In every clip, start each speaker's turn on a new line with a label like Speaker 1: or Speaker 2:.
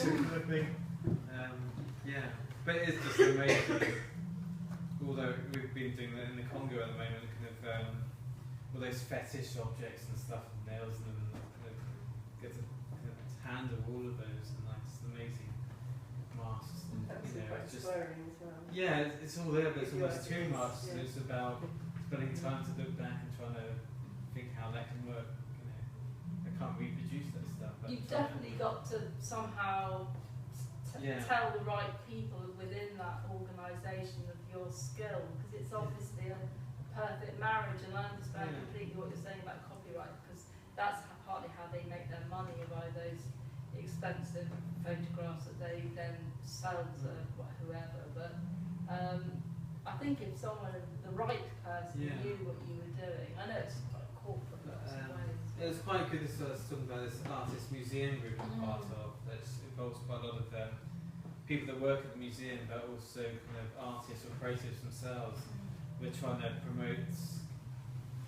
Speaker 1: kind of thing. Yeah, but it's just amazing. Although we've been doing that in the Congo at the moment, kind of all those fetish objects and stuff, and nails and kind of get to kind of handle all of those, and like it's amazing masks. And, it's just yeah, it's all there, but it's almost too much. Yeah. It's about spending time to look back and trying to think how that can work. I can't reproduce that stuff.
Speaker 2: You've definitely got to somehow tell the right people within that organisation of your skill, because it's obviously a perfect marriage, and I understand completely what you're saying about copyright, because that's partly how they make their money, by those expensive photographs that they then sell to whoever. But I think if someone, the right person, knew what you were doing, I know it's quite corporate in lots of ways.
Speaker 1: It was quite good. This was talking about this artist museum group I'm part of. That involves quite a lot of people that work at the museum, but also kind of artists or creatives themselves. We're trying to promote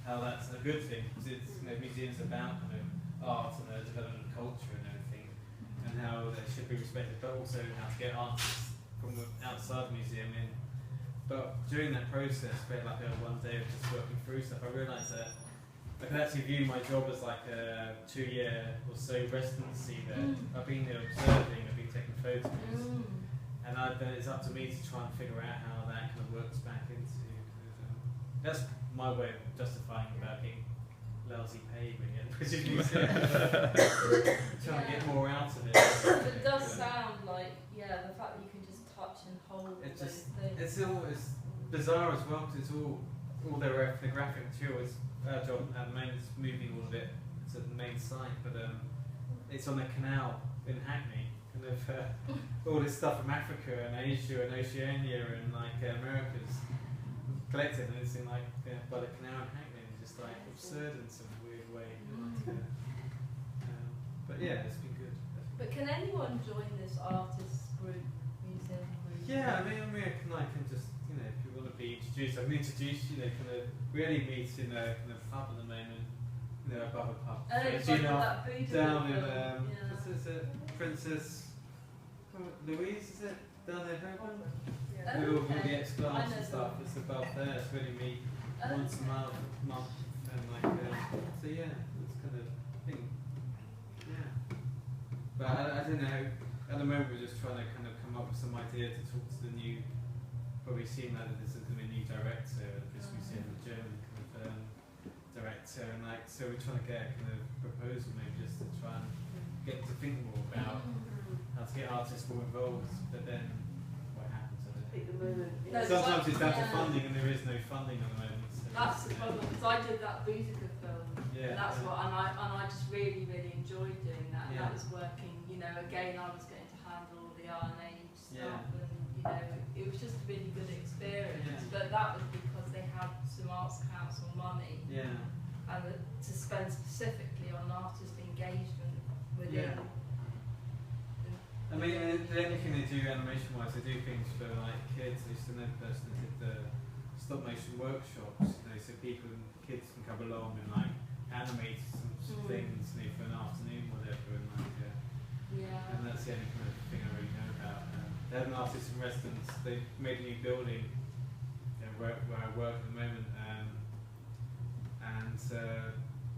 Speaker 1: how that's a good thing, because it's museums about kind of art and the development of culture and everything, and how they should be respected, but also how to get artists from outside the museum in. But during that process, we had like one day of just working through stuff. I realised that I could actually view my job as like a 2-year or so residency there. I've been there observing, I've been taking photos, and then it's up to me to try and figure out how that kind of works back into. That's my way of justifying about getting lousy pay when you're British Museum. Trying to get more out of it.
Speaker 2: But it does sound like, the fact that you can just touch and hold those things.
Speaker 1: It's bizarre as well, because it's all their ethnographic material. Our job at the moment is moving all of it to the main site, but it's on the canal in Hackney, kind of all this stuff from Africa and Asia and Oceania and like Americas collected, and it's in like by the canal in Hackney, and just like absurd in some weird way. But yeah, it's been good.
Speaker 2: But can anyone join this artist group, museum group?
Speaker 1: Yeah, I mean I can just, if you want to be introduced, I can introduce you. Kind of really meet in a kind of pub at the moment, above a pub. Down in what is it, Princess Louise, is it down there, Holborn? With all the ex-class and stuff. It's above there. It's really meet once a month, and like so yeah, it's kind of thing. Yeah, but I don't know. At the moment, we're just trying to kind of come up with some idea to talk to the new. Probably seen that there's going to be a new director at the British Museum, a German kind of director, and like so we're trying to get a kind of proposal maybe just to try and get to think more about how to get artists more involved. But then what happens? I don't know. Sometimes it's down to funding, and there is no funding at the moment. So
Speaker 2: that's the problem, because I did that Boudica film, and that's what, and I just really enjoyed doing that. And that was working. Again, I was getting to handle the R&A stuff, and it was just a really good experience. But that was because they had some Arts Council money, and to spend specifically on artist engagement within. I
Speaker 1: mean, the only thing they do animation-wise, they do things for like kids. They used to know the person that did the stop-motion workshops, so kids can come along and like animate some things for an afternoon, whatever, and like. And that's the only kind of thing I really know about. They had an artist in residence. They made a new building where I work at the moment, and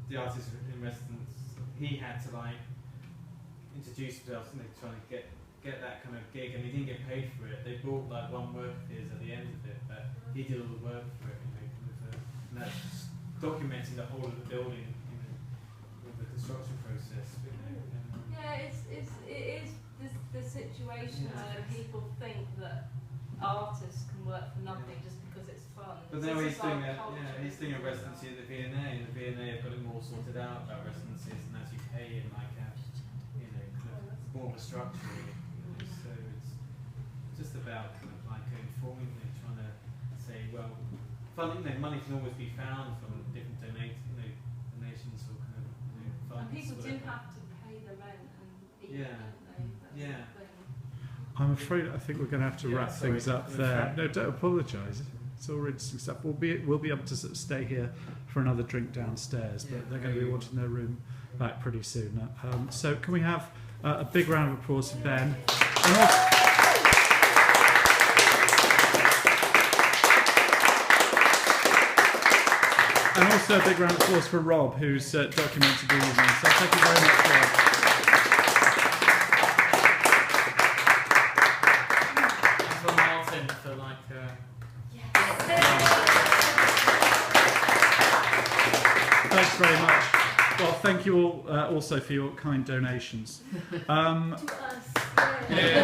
Speaker 1: the artist in residence, he had to like introduce himself, and they trying to get that kind of gig, and he didn't get paid for it. They bought like one work of his at the end of it, but he did all the work for it. And that's documenting the whole of the building, with the construction process.
Speaker 2: It is the situation where people think that artists can work for nothing just because it's fun.
Speaker 1: But now he's doing a residency at the V&A, and the V&A have got it more sorted out about residencies and actually pay in like kind of more of a structure. So it's just about kind of like informing, trying to say, well, money can always be found from different donations or kind of funds.
Speaker 2: And people do have to pay the rent and eat, don't they?
Speaker 3: I'm afraid I think we're going to have to wrap things up there. No, don't apologise. It's all interesting stuff. We'll be able to sort of stay here for another drink downstairs, but they're going to be wanting their room back pretty soon. So can we have A big round of applause for Ben. And also a big round of applause for Rob, who's documented the evening. So thank you very much, Rob.
Speaker 1: Thanks for Martin for
Speaker 3: Thanks very much. Well, thank you all also for your kind donations.
Speaker 2: To us.
Speaker 1: Yeah.